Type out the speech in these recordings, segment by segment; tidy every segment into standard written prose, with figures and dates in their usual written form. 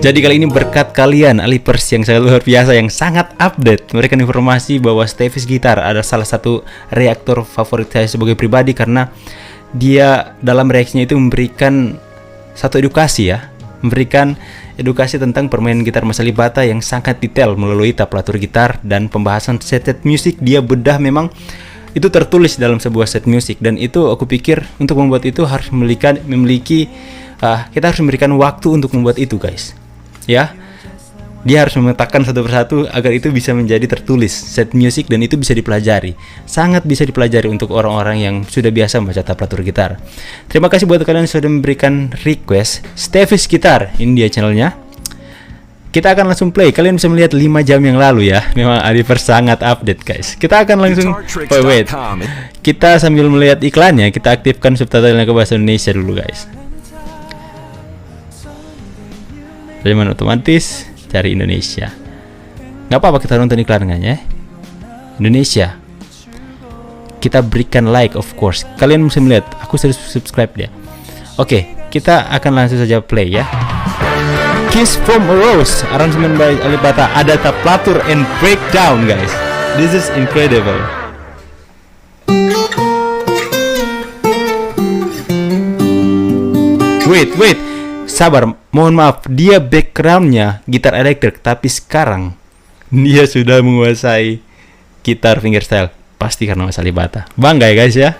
Jadi kali ini berkat kalian Alipers yang sangat luar biasa, yang sangat update, memberikan informasi bahwa Stevie's gitar ada salah satu reaktor favorit saya sebagai pribadi, karena dia dalam reaksinya itu memberikan satu edukasi ya, memberikan edukasi tentang permainan gitar Mas ALIPBATA yang sangat detail melalui tablatur gitar dan pembahasan set musik. Dia bedah memang itu tertulis dalam sebuah set musik, dan itu aku pikir untuk membuat itu harus kita harus memberikan waktu untuk membuat itu, guys. Ya, dia harus memetakan satu persatu agar itu bisa menjadi tertulis set music, dan itu bisa dipelajari, sangat bisa dipelajari untuk orang-orang yang sudah biasa membaca tablatur gitar. Terima kasih buat kalian yang sudah memberikan request Stevie's gitar. Ini dia channelnya. Kita akan langsung play. Kalian bisa melihat 5 jam yang lalu ya. Memang Aliper sangat update, guys. Kita akan langsung wait. Kita sambil melihat iklannya, kita aktifkan subtitlenya ke bahasa Indonesia dulu, guys. Terjemahan otomatis, cari Indonesia. Nggak apa-apa kita nonton iklannya ya. Indonesia. Kita berikan like, of course. Kalian bisa melihat, aku sudah subscribe dia. Oke, kita akan langsung saja play ya. Kiss from a Rose, arrangement by ALIPBATA. Ada tablatur and breakdown, guys. This is incredible. Wait. Sabar, mohon maaf, dia backgroundnya gitar elektrik, tapi sekarang dia sudah menguasai gitar fingerstyle. Pasti karena Mas ALIPBATA. Bangga ya, guys ya.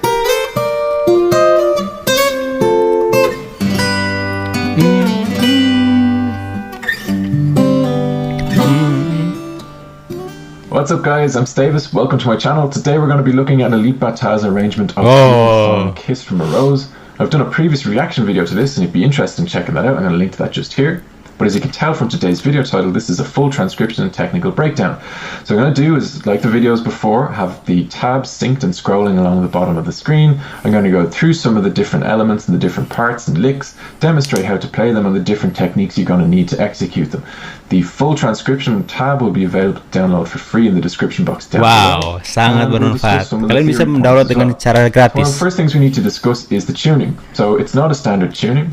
What's up, guys? I'm Stavis. Welcome to my channel. Today we're going to be looking at ALIPBATA's arrangement of the song Kiss from a Rose. I've done a previous reaction video to this, and if you'd be interested in checking that out, I'm going to link to that just here. But as you can tell from today's video title, this is a full transcription and technical breakdown. So what I'm going to do is, like the videos before, have the tabs synced and scrolling along the bottom of the screen. I'm going to go through some of the different elements and the different parts and licks, demonstrate how to play them and the different techniques you're going to need to execute them. The full transcription tab will be available to download for free in the description box down below. Wow, sangat bermanfaat. Kalian bisa mendownload dengan cara gratis. One of the first things we need to discuss is the tuning. So it's not a standard tuning.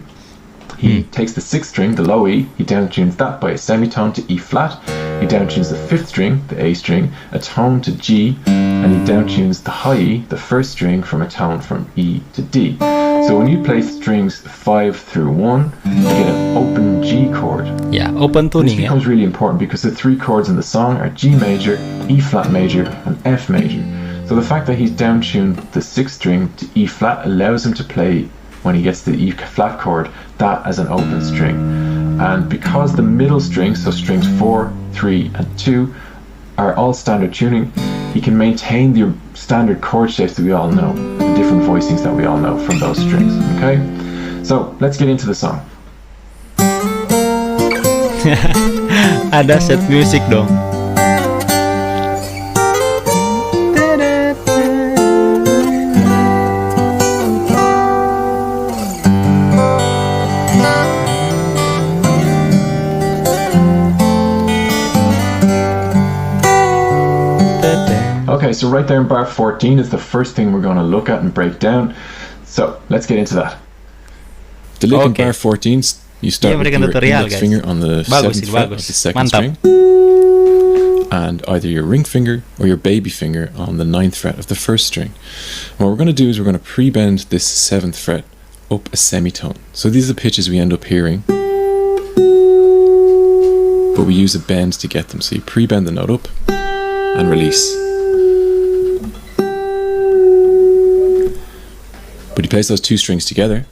He takes the 6th string, the low E, he downtunes that by a semitone to E flat. He downtunes the 5th string, the A string, a tone to G, and he downtunes the high E, the 1st string, from a tone from E to D. So when you play strings 5 through 1, you get an open G chord. Yeah, open tuning. This becomes really important because the 3 chords in the song are G major, E flat major, and F major. So the fact that he's downtuned the 6th string to E flat allows him to play, when he gets the E flat chord, that as an open string. And because the middle strings, so strings 4, 3 and 2, are all standard tuning, he can maintain the standard chord shapes that we all know, the different voicings that we all know from those strings. Okay, so let's get into the song. Ada set music dong. Okay, so right there in bar 14 is the first thing we're going to look at and break down. So let's get into that. The lick in bar 14, you start with your index finger on the 7th fret of the 2nd string, and either your ring finger or your baby finger on the 9th fret of the 1st string. And what we're going to do is we're going to pre-bend this 7th fret up a semitone. So these are the pitches we end up hearing, but we use a bend to get them. So you pre-bend the note up and release. But he plays those 2 strings together.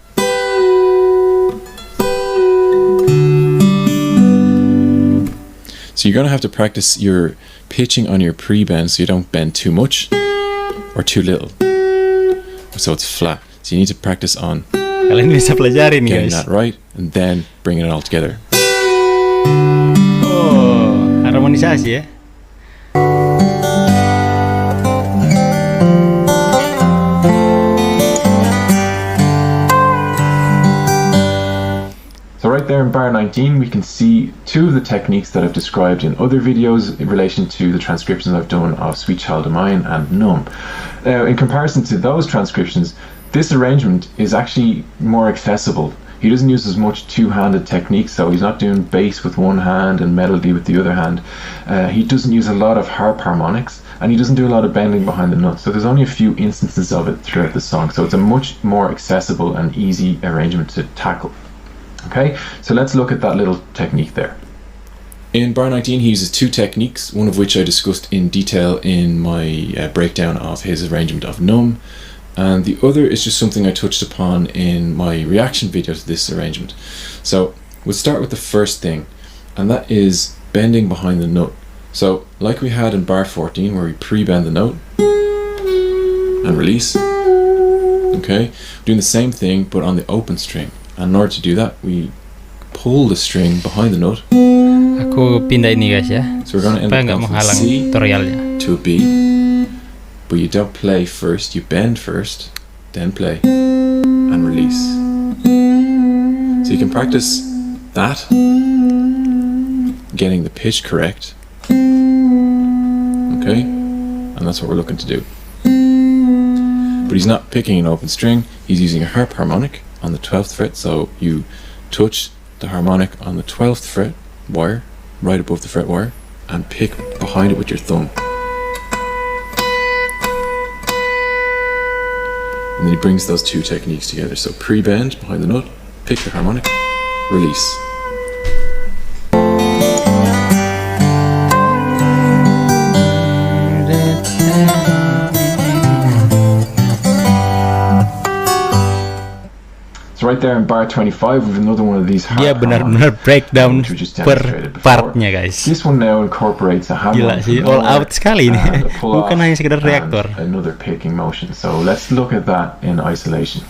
So you're going to have to practice your pitching on your pre-bend so you don't bend too much or too little, so it's flat. So you need to practice on Kalian bisa pelajarin, getting guys. that right and then bringing it all together. Oh, harmonisasi ya. There in bar 19 we can see 2 of the techniques that I've described in other videos in relation to the transcriptions I've done of Sweet Child of Mine and Numb. Now in comparison to those transcriptions, this arrangement is actually more accessible. He doesn't use as much two-handed technique, so he's not doing bass with one hand and melody with the other hand. He doesn't use a lot of harp harmonics, and he doesn't do a lot of bending behind the notes, so there's only a few instances of it throughout the song, so it's a much more accessible and easy arrangement to tackle. Okay, so let's look at that little technique there. In bar 19 he uses two techniques, one of which I discussed in detail in my breakdown of his arrangement of Num, and the other is just something I touched upon in my reaction video to this arrangement. So we'll start with the first thing, and that is bending behind the note. So like we had in bar 14 where we pre-bend the note and release, okay, doing the same thing but on the open string, and in order to do that we pull the string behind the note. Aku pindah ini guys ya, so we're going to end up from a C to a B, but you don't play first, you bend first, then play and release. So you can practice that, getting the pitch correct, okay, and that's what we're looking to do. But he's not picking an open string, he's using a harp harmonic on the 12th fret, so you touch the harmonic on the 12th fret wire, right above the fret wire, and pick behind it with your thumb. And then he brings those two techniques together, so pre-bend behind the note, pick the harmonic, release. So right there in bar 25 we have another one of these harp benar-benar breakdown per partnya guys. This one now incorporates a hammer. Gila sih, all out sekali ini. Bukan hanya sekedar reaktor. Another picking motion. So let's look at that in isolation.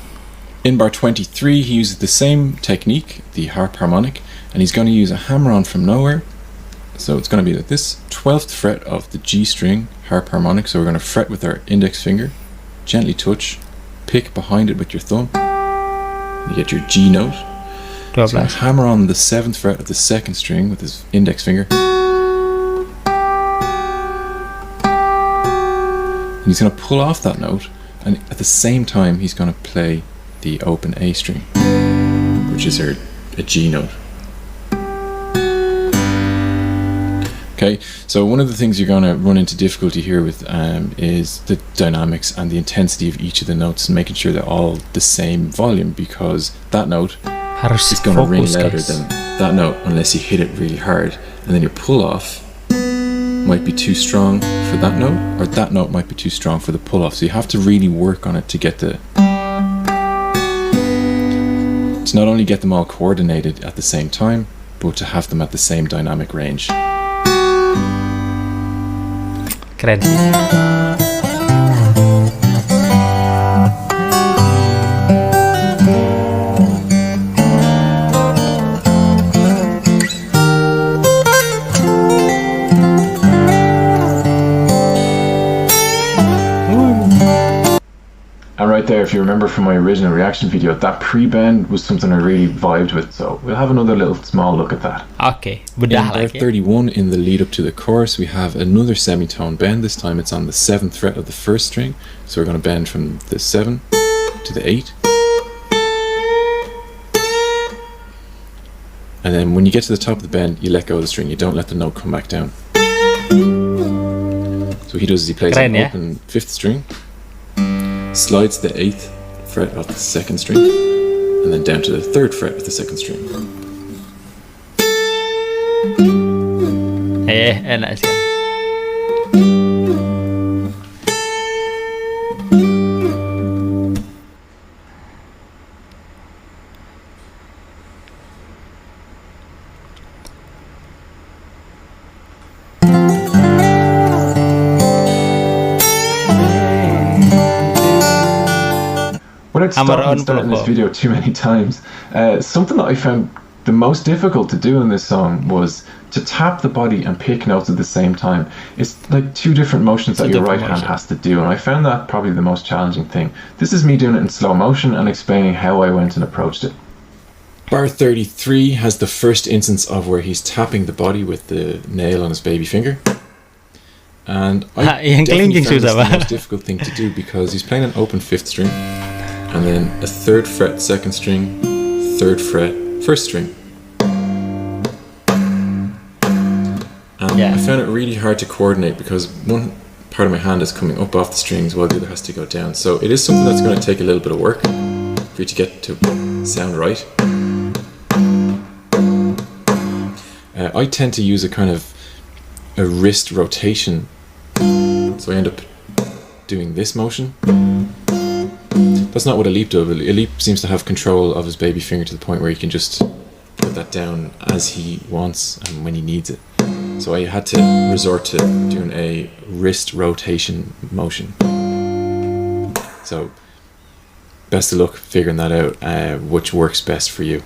In bar 23 he uses the same technique, the harp harmonic, and he's going to use a hammer-on from nowhere. So it's going to be like this, 12th fret of the G string harp harmonic, so we're going to fret with our index finger, gently touch, pick behind it with your thumb. You get your G note. So hammer on the 7th fret of the 2nd string with his index finger. And he's going to pull off that note, and at the same time he's going to play the open A string, which is a G note. Okay, so one of the things you're going to run into difficulty here with is the dynamics and the intensity of each of the notes, and making sure they're all the same volume, because that note is going to ring louder than that note unless you hit it really hard, and then your pull off might be too strong for that note, or that note might be too strong for the pull off. So you have to really work on it to get to not only get them all coordinated at the same time, but to have them at the same dynamic range. Keren. And right there, if you remember from my original reaction video, that pre-bend was something I really vibed with, so we'll have another little small look at that. Okay, in bar 31, in the lead up to the chorus, we have another semitone bend. This time it's on the 7th fret of the 1st string, so we're going to bend from the 7 to the 8. And then when you get to the top of the bend, you let go of the string, you don't let the note come back down. So what he does is he plays an open 5th string, slides the 8th fret of the 2nd string, and then down to the 3rd fret of the 2nd string. Enak sih. Without starting this video too many times, something that I found the most difficult to do in this song was to tap the body and pick notes at the same time. It's like two different motions that your right hand has to do, and I found that probably the most challenging thing. This is me doing it in slow motion and explaining how I went and approached it. Bar 33 has the first instance of where he's tapping the body with the nail on his baby finger. And I definitely found this the most difficult thing to do, because he's playing an open 5th string, and then a 3rd fret 2nd string, 3rd fret, 1st string. And I found it really hard to coordinate because one part of my hand is coming up off the strings while the other has to go down. So it is something that's going to take a little bit of work for you to get to sound right. I tend to use a kind of a wrist rotation, so I end up doing this motion. That's not what Alip does. Alip seems to have control of his baby finger to the point where he can just put that down as he wants and when he needs it. So I had to resort to doing a wrist rotation motion. So best of luck figuring that out, which works best for you.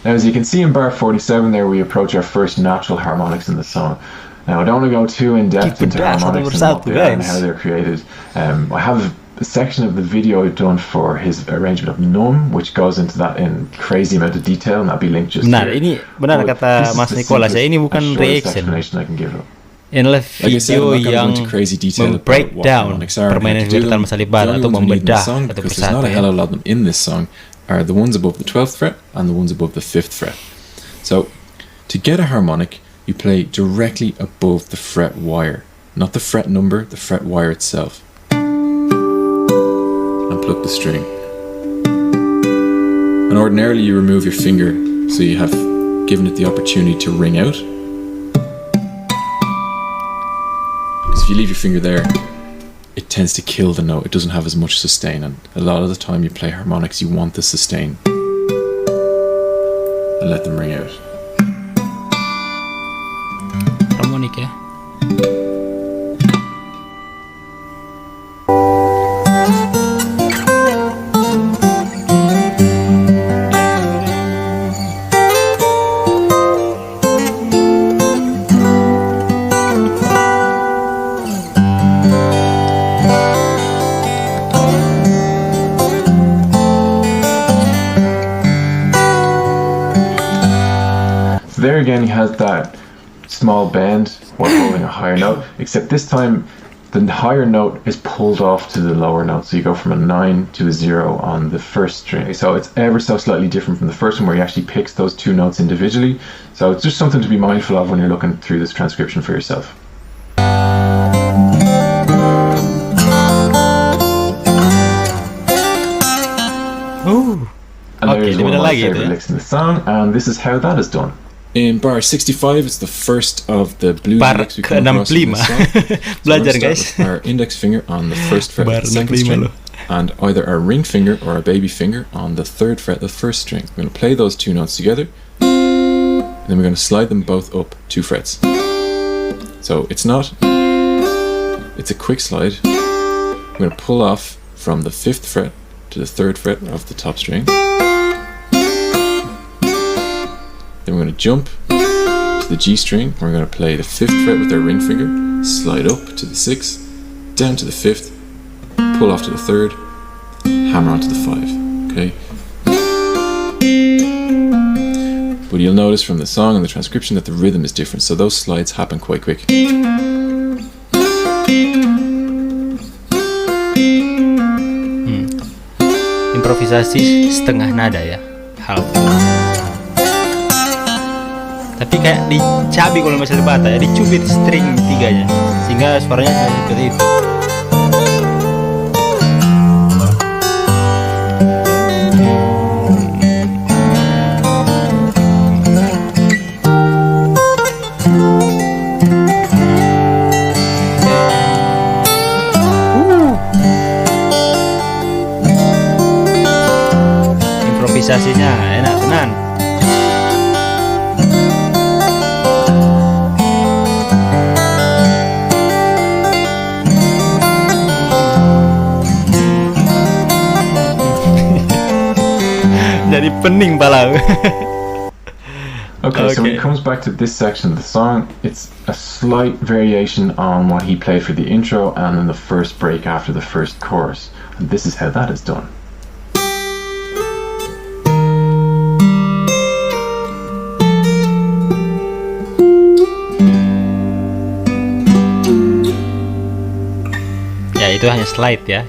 Now, as you can see in bar 47 there, we approach our first natural harmonics in the song. Now, I don't want to go too in depth into harmonics and what they are and how they're created. I have a section of the video I've done for his arrangement of Num, which goes into that in crazy amount of detail, and that'll be linked just here. Ini benar kata Mas Nicholas ya, ini bukan reaction. Inilah video yang breakdown permainan virtual Mas ALIPBATA atau membedah satu persatu. There's not a hell of a lot of them in this song are the ones above the 12th fret and the ones above the 5th fret. So to get a harmonic, you play directly above the fret wire, not the fret number, the fret wire itself. And pluck the string. And ordinarily you remove your finger so you have given it the opportunity to ring out. Because if you leave your finger there, it tends to kill the note. It doesn't have as much sustain, and a lot of the time you play harmonics, you want the sustain. And let them ring out. Harmonic ya. There again, he has that small bend while holding a higher note, except this time the higher note is pulled off to the lower note, so you go from a 9 to a 0 on the first string. So it's ever so slightly different from the first one where he actually picks those two notes individually. So it's just something to be mindful of when you're looking through this transcription for yourself. Ooh. And there's one of my favorite licks in the song, and this is how that is done. In bar 65, it's the first of the blues licks we come across in this song. So we're going to start with our index finger on the 1st fret of the 2nd string, and either our ring finger or our baby finger on the 3rd fret of the 1st string. We're going to play those two notes together, and then we're going to slide them both up 2 frets. So it's a quick slide. We're going to pull off from the 5th fret to the 3rd fret of the top string. Then we're going to jump to the G string. We're going to play the 5th fret with our ring finger, slide up to the 6th, down to the 5th, pull off to the 3rd, hammer onto the 5. Okay. But you'll notice from the song and the transcription that the rhythm is different, so those slides happen quite quick. Improvisasi setengah nada ya, half. Tapi kayak dicabi kalau Mas ALIPBATA ya, dicubit string tiganya sehingga suaranya seperti itu. Improvisasinya enak tenan. Jadi pening pala. Okay, So when it comes back to this section of the song, it's a slight variation on what he played for the intro and in the first break after the first chorus. And this is how that is done. Ya, itu hanya slide ya.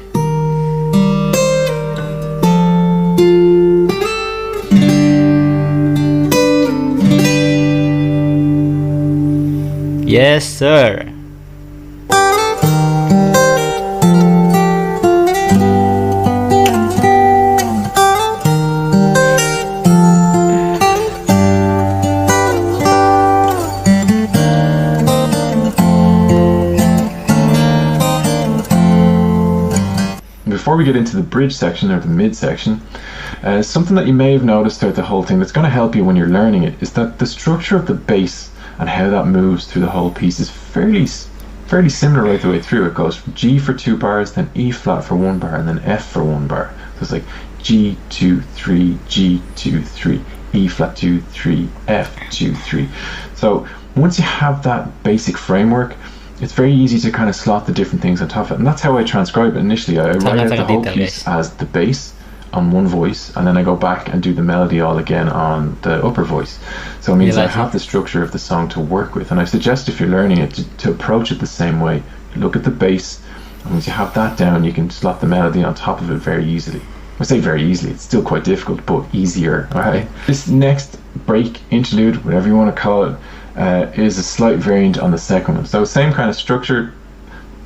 Yes, sir. Before we get into the bridge section or the mid section, something that you may have noticed throughout the whole thing that's going to help you when you're learning it is that the structure of the bass and how that moves through the whole piece is fairly similar right the way through. It goes from G for 2 bars, then E flat for 1 bar, and then F for 1 bar. So it's like G 2 3, G 2 3, E flat 2 3, F 2 3. So once you have that basic framework, it's very easy to kind of slot the different things on top of it, and that's how I transcribe it initially. I write out the whole piece as the bass on one voice, and then I go back and do the melody all again on the upper voice. So it means I have the structure of the song to work with, and I suggest if you're learning it to approach it the same way. Look at the bass, and once you have that down, you can slot the melody on top of it very easily. I say very easily, it's still quite difficult, but easier. Alright. This next break, interlude, whatever you want to call it, is a slight variant on the second one. So same kind of structure,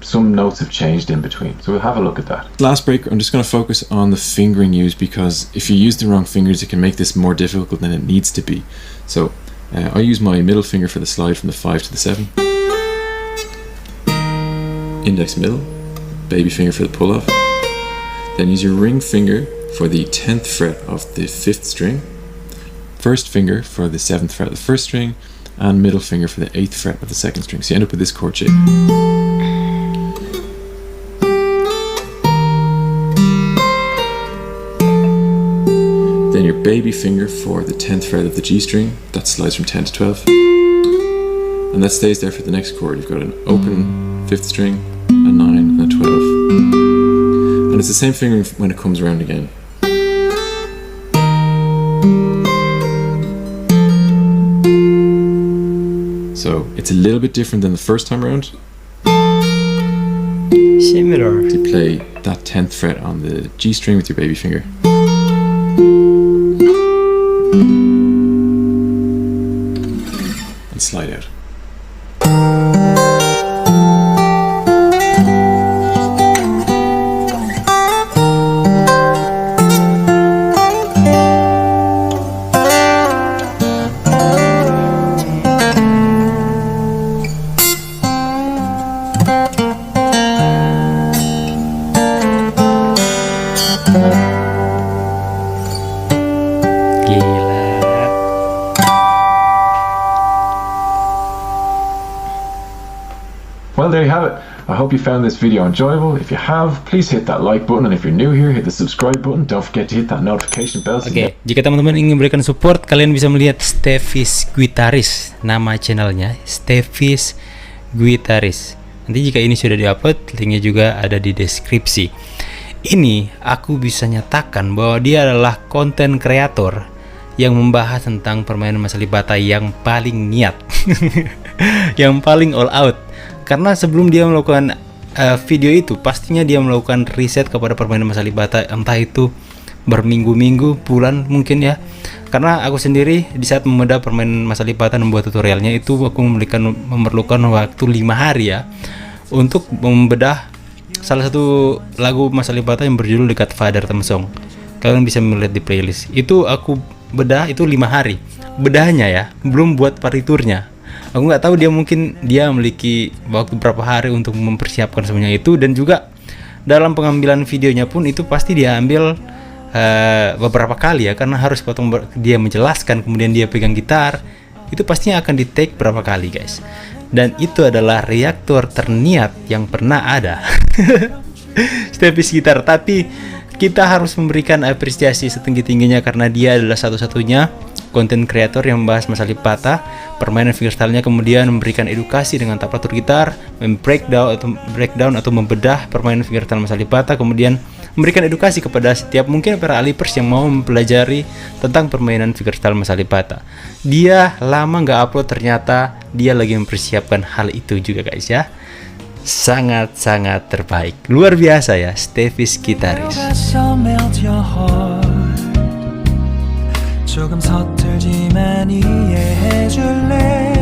some notes have changed in between. So we'll have a look at that. Last break, I'm just going to focus on the fingering used, because if you use the wrong fingers, it can make this more difficult than it needs to be. So I use my middle finger for the slide from the 5 to the 7. Index middle, baby finger for the pull off. Then use your ring finger for the 10th fret of the 5th string, first finger for the 7th fret of the 1st string, and middle finger for the 8th fret of the 2nd string. So you end up with this chord shape. Then your baby finger for the 10th fret of the G string, that slides from 10 to 12. And that stays there for the next chord. You've got an open 5th string, a 9, and a 12. And it's the same fingering when it comes around again. So it's a little bit different than the first time around. Similar. To play that 10th fret on the G string with your baby finger. And slide out. Well, there you have it. I hope you found this video enjoyable. If you have, please hit that like button, and if you're new here, hit the subscribe button. Don't forget to hit that notification bell. Oke, jika teman-teman ingin memberikan support, kalian bisa melihat Stefis Gitaris, nama channelnya Stefis Gitaris. Nanti jika ini sudah diupload, linknya juga ada di deskripsi. Ini aku bisa nyatakan bahwa dia adalah konten kreator yang membahas tentang permainan ALIPBATA yang paling niat, yang paling all out. Karena sebelum dia melakukan video itu, pastinya dia melakukan riset kepada permainan ALIPBATA, entah itu berminggu-minggu, bulan mungkin ya. Karena aku sendiri di saat membedah permainan ALIPBATA dan membuat tutorialnya itu, aku memerlukan waktu 5 hari ya untuk membedah salah satu lagu ALIPBATA yang berjudul The Godfather Theme Song. Kalian bisa melihat di playlist. Itu aku bedah itu 5 hari. Bedahnya ya, belum buat partiturnya. Aku nggak tahu, dia mungkin memiliki waktu berapa hari untuk mempersiapkan semuanya itu, dan juga dalam pengambilan videonya pun itu pasti dia ambil beberapa kali ya, karena harus potong dia menjelaskan, kemudian dia pegang gitar, itu pastinya akan di take berapa kali guys. Dan itu adalah reaktor terniat yang pernah ada. Stefis gitar, tapi kita harus memberikan apresiasi setinggi-tingginya karena dia adalah satu-satunya konten kreator yang membahas masalah ALIPBATA, permainan fingerstyle-nya, kemudian memberikan edukasi dengan tablatur gitar, breakdown atau membedah permainan fingerstyle masalah ALIPBATA, kemudian memberikan edukasi kepada setiap mungkin para alipers yang mau mempelajari tentang permainan fingerstyle masalah ALIPBATA. Dia lama nggak upload, ternyata dia lagi mempersiapkan hal itu juga guys ya. Sangat-sangat terbaik, luar biasa ya, Stevis Gitaris. 조금 서툴지만 이해해줄래